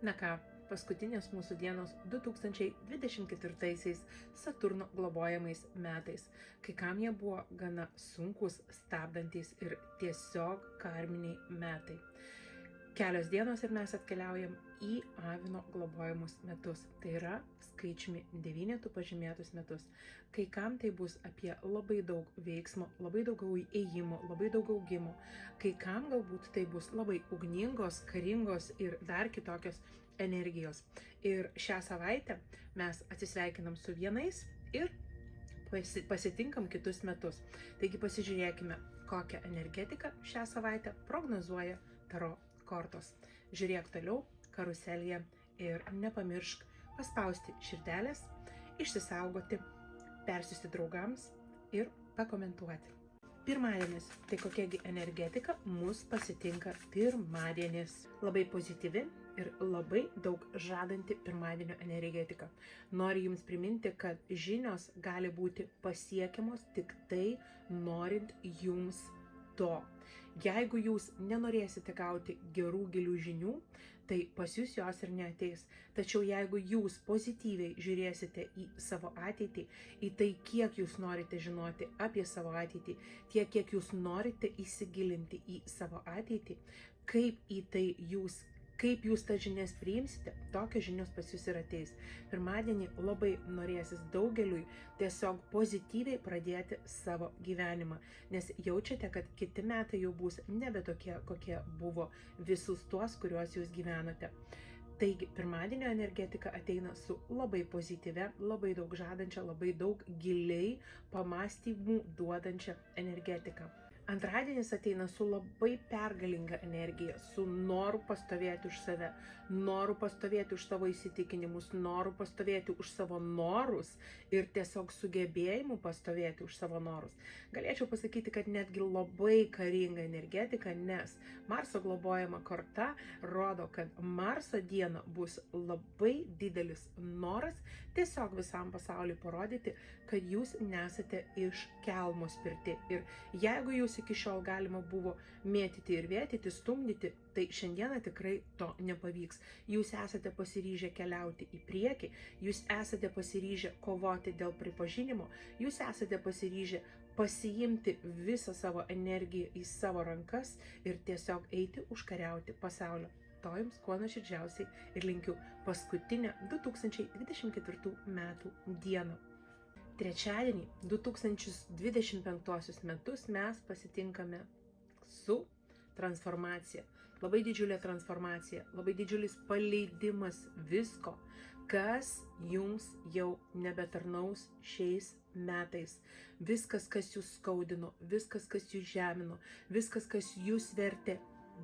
Na ką, paskutinės mūsų dienos 2024 Saturno globojamais metais, kai kam jie buvo gana sunkus, stabdantys ir tiesiog karminiai metai. Kelios dienos ir mes atkeliaujam į Avino globojamus metus. Tai yra skaičiumi 9 pažymėtus metus. Kai kam tai bus apie labai daug veiksmo, labai daug ėjimo, labai daug augimo. Kai kam galbūt tai bus labai ugningos, karingos ir dar kitokios energijos. Ir šią savaitę mes atsisveikinam su vienais ir pasitinkam kitus metus. Taigi pasižiūrėkime, kokią energetiką šią savaitę prognozuoja Taro kortos. Žiūrėk toliau karuselėje ir nepamiršk paspausti širdelės, išsisaugoti, persiųsti draugams ir pakomentuoti. Pirmadienis. Tai kokiagi energetika mus pasitinka pirmadienis. Labai pozityvi ir labai daug žadanti pirmadienio energetika. Noriu Jums priminti, kad žinios gali būti pasiekiamos tik tai norint Jums to. Jeigu Jūs nenorėsite gauti gerų gilių žinių, tai pas Jūs jos ir neateis. Tačiau jeigu Jūs pozityviai žiūrėsite į savo ateitį, į tai, kiek Jūs norite žinoti apie savo ateitį, tiek, kiek Jūs norite įsigilinti į savo ateitį, kaip jūs tas žinias priimsite, tokios žinios pas Jūs ir ateis. Pirmadienį labai norėsis daugeliui tiesiog pozityviai pradėti savo gyvenimą, nes jaučiate, kad kiti metai jau bus nebe tokie, kokie buvo visus tuos, kuriuos Jūs gyvenote. Taigi, pirmadienio energetika ateina su labai pozityvia, labai daug žadančia, labai daug giliai pamastymų duodančia energetika. Antradienis ateina su labai pergalinga energija, su noru pastovėti už save, noru pastovėti už savo įsitikinimus, noru pastovėti už savo norus ir tiesiog sugebėjimu pastovėti už savo norus. Galėčiau pasakyti, kad netgi labai karinga energetika, nes Marso globojama korta rodo, kad Marso dieną bus labai didelis noras tiesiog visam pasauliui parodyti, kad Jūs nesate iš kelmo spirti. Ir jeigu Jūs iki šiol galima buvo mėtyti ir vėtyti, stumdyti, tai šiandieną tikrai to nepavyks. Jūs esate pasiryžę keliauti į priekį, Jūs esate pasiryžę kovoti dėl pripažinimo, Jūs esate pasiryžę pasiimti visą savo energiją į savo rankas ir tiesiog eiti užkariauti pasaulio. To Jums kuo nuoširdžiausiai ir linkiu paskutinę 2024 metų dieną. Trečiadienį 2025 metus mes pasitinkame su transformacija. Labai didžiulė transformacija, labai didžiulis paleidimas visko, kas Jums jau nebetarnaus šiais metais. Viskas, kas Jūs skaudino, viskas, kas Jūs žemino, viskas, kas Jūs vertė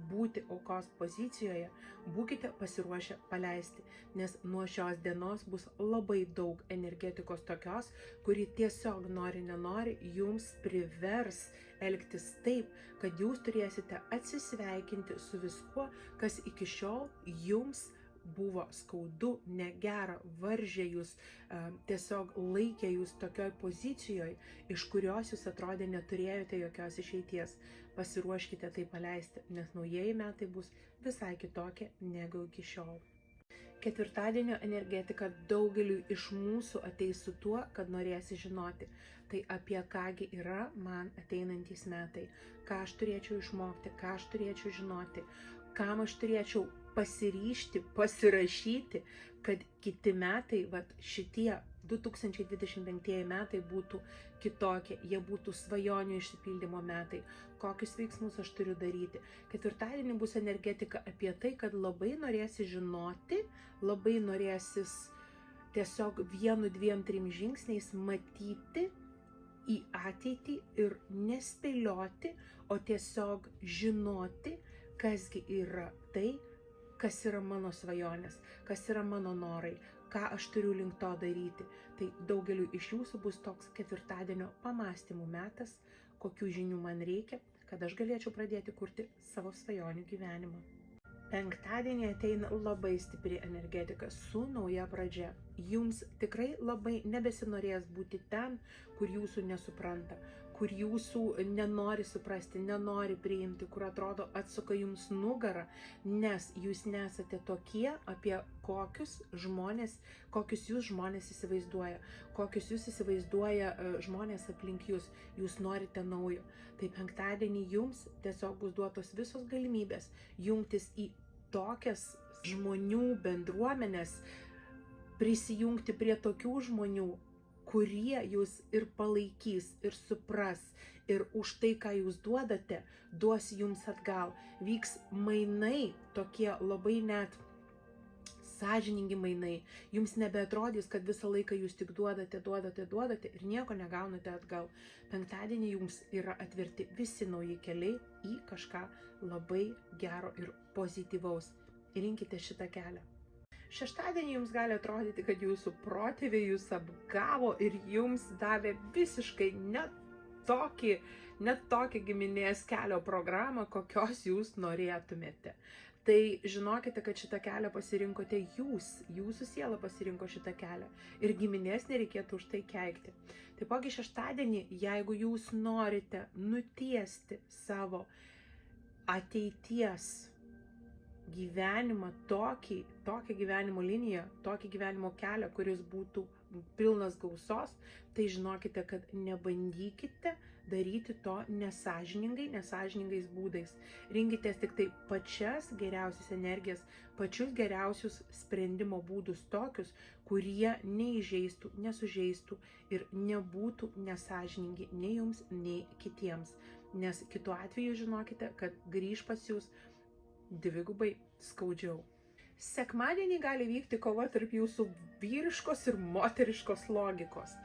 būti aukos pozicijoje, būkite pasiruošę paleisti, nes nuo šios dienos bus labai daug energetikos tokios, kuri tiesiog nenori Jums privers elgtis taip, kad Jūs turėsite atsisveikinti su viskuo, kas iki šiol Jums buvo skaudu, negera, varžė Jūs, tiesiog laikė Jūs tokioj pozicijoje, iš kurios Jūs atrodė neturėjote jokios išeities. Pasiruoškite tai paleisti, nes naujieji metai bus visai kitokie negu iki šiol. Ketvirtadienio energetika daugeliui iš mūsų ateis su tuo, kad norėsi žinoti, tai apie kągi yra man ateinantys metai, ką aš turėčiau išmokti, ką aš turėčiau žinoti, kam aš turėčiau pasiryžti, pasirašyti, kad kiti metai, šitie 2025 metai būtų kitokie, jie būtų svajonių išsipildymo metai, kokius veiksmus aš turiu daryti. Ketvirtadienį bus energetika apie tai, kad labai norėsi žinoti, labai norėsis tiesiog 1, 2, 3 žingsniais matyti į ateitį ir nespėlioti, o tiesiog žinoti, kasgi yra tai, kas yra mano svajonės, kas yra mano norai, ką aš turiu link to daryti. Tai daugeliu iš Jūsų bus toks ketvirtadienio pamastymų metas, kokių žinių man reikia, kad aš galėčiau pradėti kurti savo svajonių gyvenimą. Penktadienį ateina labai stipri energetika su nauja pradžia. Jums tikrai labai nebesinorės būti ten, kur Jūsų nesupranta, kur jūsų nenori suprasti, nenori priimti, kur atrodo atsuka jums nugarą, nes jūs nesate tokie, apie kokius jūs žmonės įsivaizduoja, kokius jūs įsivaizduoja žmonės aplink jūs, jūs norite naujo. Tai penktadienį jums tiesiog bus duotos visos galimybės jungtis į tokias žmonių bendruomenės, prisijungti prie tokių žmonių, kurie jūs ir palaikys, ir supras, ir už tai, ką jūs duodate, duos jums atgal. Vyks mainai, tokie labai net sąžiningi mainai. Jums nebeatrodys, kad visą laiką jūs tik duodate ir nieko negaunate atgal. Penktadienį jums yra atverti visi nauji keliai į kažką labai gero ir pozityvaus. Rinkite šitą kelią. Šeštadienį jums gali atrodyti, kad jūsų protėviai jūs apgavo ir jums davė visiškai net tokį giminės kelio programą, kokios jūs norėtumėte. Tai žinokite, kad šitą kelią pasirinkote jūs, jūsų siela pasirinko šitą kelią ir giminės nereikėtų už tai keikti. Taipogi šeštadienį, jeigu jūs norite nutiesti savo ateities gyvenimą, tokią gyvenimo liniją, tokį gyvenimo kelią, kuris būtų pilnas gausos, tai žinokite, kad nebandykite daryti to nesąžiningais būdais. Rinkitės tik tai pačias geriausias energijas, pačius geriausius sprendimo būdus tokius, kurie neįžeistų, nesužeistų ir nebūtų nesąžiningi nei jums, nei kitiems. Nes kitu atveju žinokite, kad grįž pas jūs dvigubai skaudžiau. Sekmadienį gali vykti kova tarp jūsų vyriškos ir moteriškos logikos.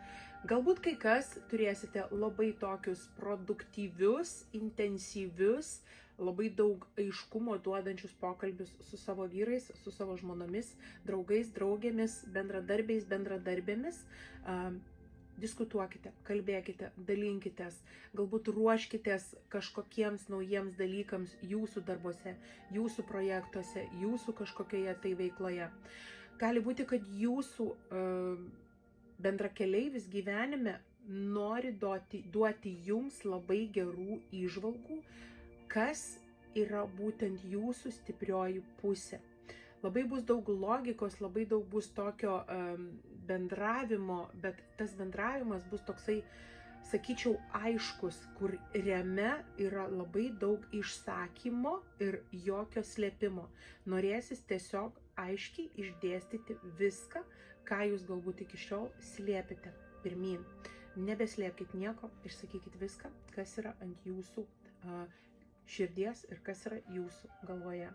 Galbūt kai kas turėsite labai tokius produktyvius, intensyvius, labai daug aiškumo duodančius pokalbius su savo vyrais, su savo žmonomis, draugais, draugėmis, bendradarbėmis. Diskutuokite, kalbėkite, dalinkitės, galbūt ruoškitės kažkokiems naujiems dalykams jūsų darbuose, jūsų projektuose, jūsų kažkokioje tai veikloje. Gali būti, kad jūsų bendrakeleivis gyvenime nori duoti jums labai gerų įžvalgų, kas yra būtent jūsų stiprioji pusė. Labai bus daug logikos, labai daug bus tokio bendravimo, bet tas bendravimas bus toksai, sakyčiau, aiškus, kur jame yra labai daug išsakymo ir jokio slėpimo. Norėsis tiesiog aiškiai išdėstyti viską, ką jūs galbūt iki šiol slėpite pirmyn. Nebeslėpkit nieko, išsakykit viską, kas yra ant jūsų širdies ir kas yra jūsų galvoje.